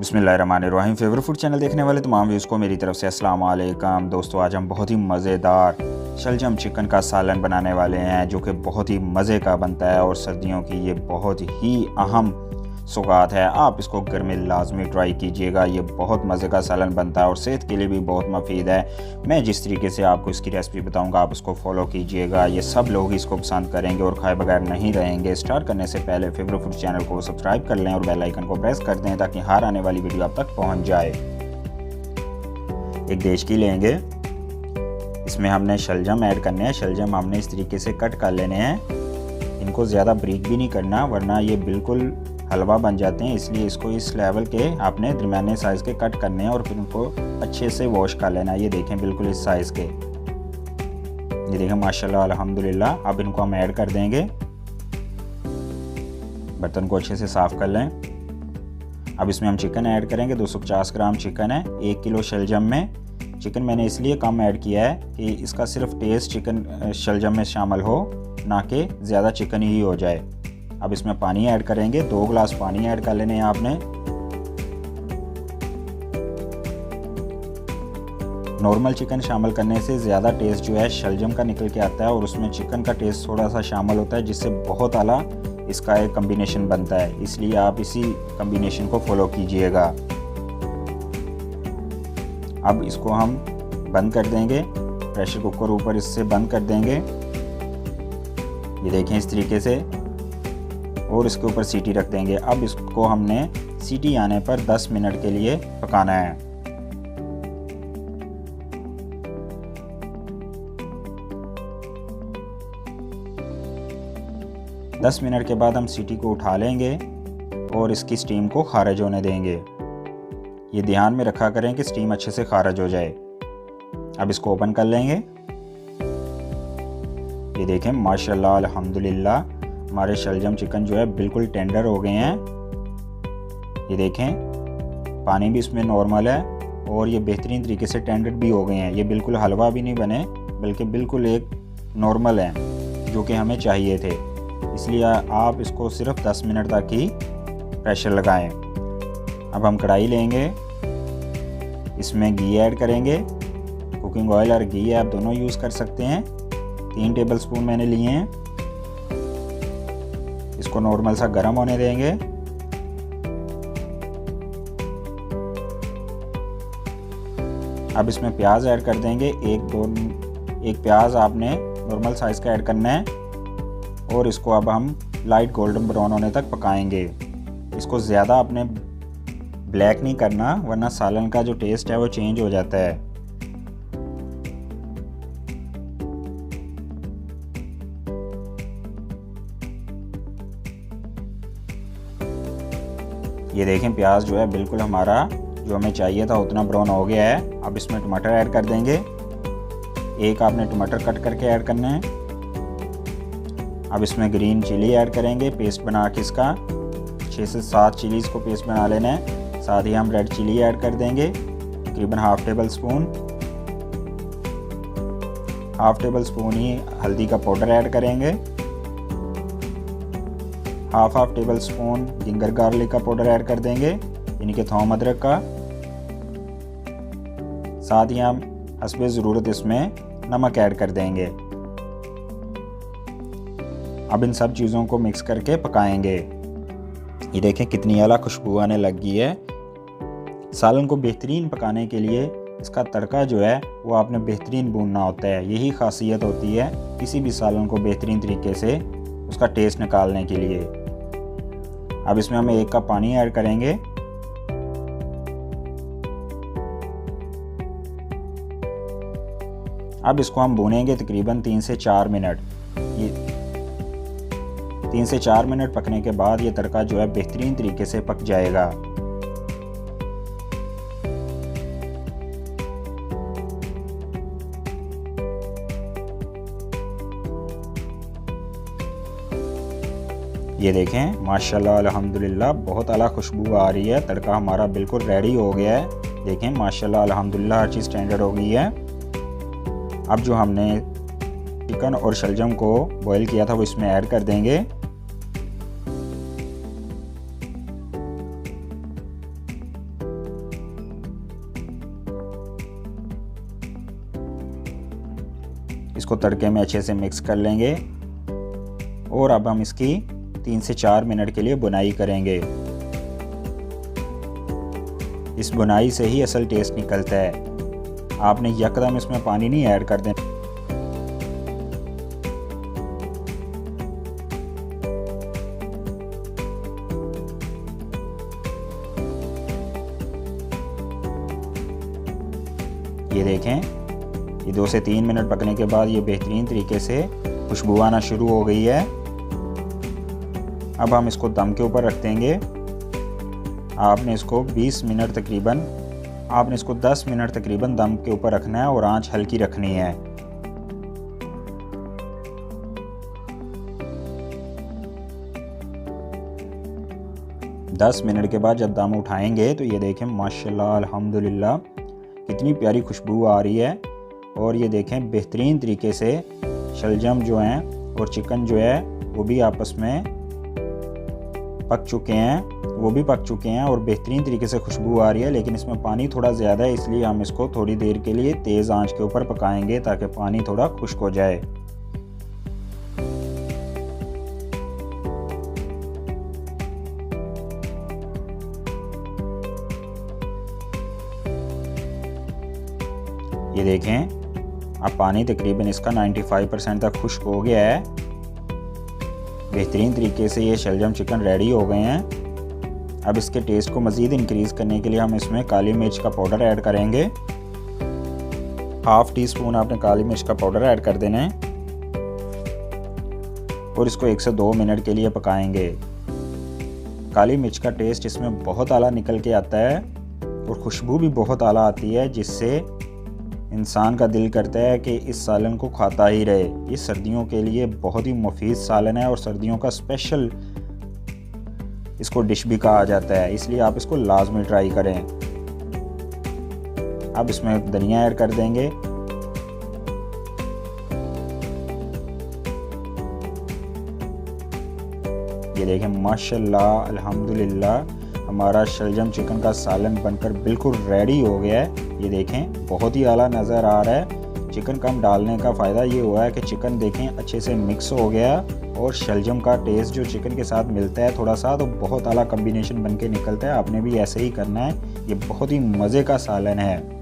बिस्मिल्लाहिर्रहमानिर्रहीम। Favourite food channel देखने वाले तमाम व्यूज़ को मेरी तरफ से अस्सलाम वालेकुम। दोस्तों, आज हम बहुत ही मज़ेदार शलजम चिकन का सालन बनाने वाले हैं, जो कि बहुत ही मज़े का बनता है और सर्दियों की ये बहुत ही अहम सौगात है। आप इसको घर में लाजमी ट्राई कीजिएगा। ये बहुत मज़े का सालन बनता है और सेहत के लिए भी बहुत मुफीद है। मैं जिस तरीके से आपको इसकी रेसिपी बताऊंगा, आप उसको फॉलो कीजिएगा। ये सब लोग इसको पसंद करेंगे और खाए बगैर नहीं रहेंगे। स्टार्ट करने से पहले फेवरेट फूड चैनल को सब्सक्राइब कर लें और बेल आइकन को प्रेस कर दें, ताकि हर आने वाली वीडियो आप तक पहुँच जाए। एक देशकी लेंगे, इसमें हमने शलजम ऐड करने हैं। शलजम हमने इस तरीके से कट कर लेने हैं। इनको ज़्यादा बारीक भी नहीं करना, वरना ये बिल्कुल हलवा बन जाते हैं। इसलिए इसको इस लेवल के आपने दरमियाने साइज़ के कट करने हैं और फिर इनको अच्छे से वॉश कर लेना है। ये देखें, बिल्कुल इस साइज़ के। ये देखें माशाल्लाह अल्हम्दुलिल्लाह। अब इनको हम ऐड कर देंगे। बर्तन को अच्छे से साफ़ कर लें। अब इसमें हम चिकन ऐड करेंगे। 250 ग्राम चिकन है 1 किलो शलजम में। चिकन मैंने इसलिए कम ऐड किया है कि इसका सिर्फ टेस्ट चिकन शलजम में शामिल हो, ना कि ज़्यादा चिकन ही हो जाए। अब इसमें पानी ऐड करेंगे। 2 गिलास पानी ऐड कर लेने हैं आपने। नॉर्मल चिकन शामिल करने से ज़्यादा टेस्ट जो है शलजम का निकल के आता है और उसमें चिकन का टेस्ट थोड़ा सा शामिल होता है, जिससे बहुत आला इसका एक कम्बिनेशन बनता है। इसलिए आप इसी कम्बिनेशन को फॉलो कीजिएगा। अब इसको हम बंद कर देंगे। प्रेशर कुकर ऊपर इससे बंद कर देंगे। ये देखें इस तरीके से, और इसके ऊपर सीटी रख देंगे। अब इसको हमने सीटी आने पर 10 मिनट के लिए पकाना है। दस मिनट के बाद हम सीटी को उठा लेंगे और इसकी स्टीम को खारिज होने देंगे। ये ध्यान में रखा करें कि स्टीम अच्छे से खारिज हो जाए। अब इसको ओपन कर लेंगे। ये देखें माशाल्लाह अल्हम्दुलिल्लाह, हमारे शलजम चिकन जो है बिल्कुल टेंडर हो गए हैं। ये देखें, पानी भी इसमें नॉर्मल है और ये बेहतरीन तरीके से टेंडर भी हो गए हैं। ये बिल्कुल हलवा भी नहीं बने, बल्कि बिल्कुल एक नॉर्मल है, जो कि हमें चाहिए थे। इसलिए आप इसको सिर्फ 10 मिनट तक ही प्रेशर लगाएं। अब हम कढ़ाई लेंगे, इसमें घी ऐड करेंगे। कुकिंग ऑयल और घी आप दोनों यूज़ कर सकते हैं। 3 टेबलस्पून मैंने लिए हैं। इसको नॉर्मल सा गर्म होने देंगे। अब इसमें प्याज ऐड कर देंगे। एक प्याज आपने नॉर्मल साइज़ का ऐड करना है और इसको अब हम लाइट गोल्डन ब्राउन होने तक पकाएंगे। इसको ज़्यादा आपने ब्लैक नहीं करना, वरना सालन का जो टेस्ट है वो चेंज हो जाता है। ये देखें, प्याज जो है बिल्कुल हमारा जो हमें चाहिए था उतना ब्राउन हो गया है। अब इसमें टमाटर ऐड कर देंगे। एक आपने टमाटर कट करके ऐड करना है। अब इसमें ग्रीन चिली ऐड करेंगे, पेस्ट बना के इसका 6 से 7 चिलीज़ को पेस्ट बना लेना है। साथ ही हम रेड चिली ऐड कर देंगे, तकरीबन हाफ टेबल स्पून ही हल्दी का पाउडर ऐड करेंगे। Half table spoon ginger garlic का पाउडर ऐड कर देंगे, यानी कि थोम अदरक का। साथ ही हम हस्बे ज़रूरत इसमें नमक ऐड कर देंगे। अब इन सब चीज़ों को मिक्स करके पकाएंगे। ये देखें कितनी आला खुशबू आने लगी है। सालन को बेहतरीन पकाने के लिए इसका तड़का जो है वो आपने बेहतरीन भूनना होता है। यही खासियत होती है किसी भी सालन को बेहतरीन तरीके से उसका टेस्ट निकालने के लिए। अब इसमें हम 1 कप पानी ऐड करेंगे। अब इसको हम भूनेंगे तकरीबन 3 से 4 मिनट। ये 3 से 4 मिनट पकने के बाद ये तड़का जो है बेहतरीन तरीके से पक जाएगा। ये देखें माशाल्लाह अल्हम्दुलिल्लाह, बहुत आला खुशबू आ रही है। तड़का हमारा बिल्कुल रेडी हो गया है। देखें माशाल्लाह अल्हम्दुलिल्लाह, हर चीज़ स्टैंडर्ड हो गई है। अब जो हमने चिकन और शलजम को बॉईल किया था वो इसमें ऐड कर देंगे। इसको तड़के में अच्छे से मिक्स कर लेंगे और अब हम इसकी 3 से 4 मिनट के लिए बुनाई करेंगे। इस बुनाई से ही असल टेस्ट निकलता है। आपने यकदम इसमें पानी नहीं ऐड कर देना। ये देखें, ये 2 से 3 मिनट पकने के बाद ये बेहतरीन तरीके से खुशबू आना शुरू हो गई है। अब हम इसको दम के ऊपर रख देंगे। आपने इसको 10 मिनट तकरीबन दम के ऊपर रखना है और आंच हल्की रखनी है। दस मिनट के बाद जब दम उठाएंगे तो ये देखें माशाल्लाह अल्हम्दुलिल्लाह कितनी प्यारी खुशबू आ रही है। और ये देखें बेहतरीन तरीके से शलजम जो हैं और चिकन जो है वो भी आपस में पक चुके हैं और बेहतरीन तरीके से खुशबू आ रही है। लेकिन इसमें पानी थोड़ा ज़्यादा है, इसलिए हम इसको थोड़ी देर के लिए तेज़ आंच के ऊपर पकाएंगे ताकि पानी थोड़ा खुश्क हो जाए। ये देखें, अब पानी तकरीबन इसका 95% तक खुश्क हो गया है। बेहतरीन तरीके से ये शलजम चिकन रेडी हो गए हैं। अब इसके टेस्ट को मज़ीद इंक्रीज़ करने के लिए हम इसमें काली मिर्च का पाउडर ऐड करेंगे। 1/2 टीस्पून आपने काली मिर्च का पाउडर ऐड कर देना है और इसको 1 से 2 मिनट के लिए पकाएंगे। काली मिर्च का टेस्ट इसमें बहुत आला निकल के आता है और खुशबू भी बहुत आला आती है, जिससे इंसान का दिल करता है कि इस सालन को खाता ही रहे। ये सर्दियों के लिए बहुत ही मुफीद सालन है और सर्दियों का स्पेशल इसको डिश भी कहा जाता है, इसलिए आप इसको लाजमी ट्राई करें। अब इसमें धनिया ऐड कर देंगे। ये देखें माशाल्लाह अल्हम्दुलिल्लाह हमारा शलजम चिकन का सालन बनकर बिल्कुल रेडी हो गया है। ये देखें बहुत ही आला नज़र आ रहा है। चिकन कम डालने का फ़ायदा ये हुआ है कि चिकन देखें अच्छे से मिक्स हो गया और शलजम का टेस्ट जो चिकन के साथ मिलता है थोड़ा सा, तो बहुत आला कम्बिनेशन बन के निकलता है। आपने भी ऐसे ही करना है। ये बहुत ही मज़े का सालन है।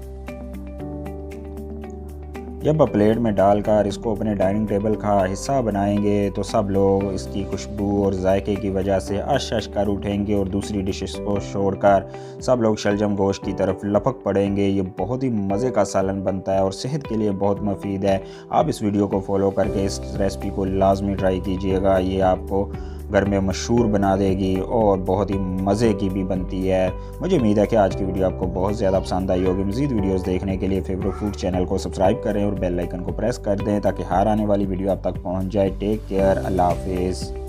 जब आप प्लेट में डालकर इसको अपने डाइनिंग टेबल का हिस्सा बनाएंगे तो सब लोग इसकी खुशबू और जायके की वजह से अश कर उठेंगे और दूसरी डिशेस को छोड़कर सब लोग शलजम गोश्त की तरफ लपक पड़ेंगे। ये बहुत ही मज़े का सालन बनता है और सेहत के लिए बहुत मुफीद है। आप इस वीडियो को फॉलो करके इस रेसिपी को लाजमी ट्राई कीजिएगा। ये आपको घर में मशहूर बना देगी और बहुत ही मज़े की भी बनती है। मुझे उम्मीद है कि आज की वीडियो आपको बहुत ज़्यादा पसंद आई होगी। मज़ीद वीडियोस देखने के लिए फेवरेट फूड चैनल को सब्सक्राइब करें और बेल आइकन को प्रेस कर दें ताकि हर आने वाली वीडियो आप तक पहुंच जाए। टेक केयर, अल्लाह हाफिज़।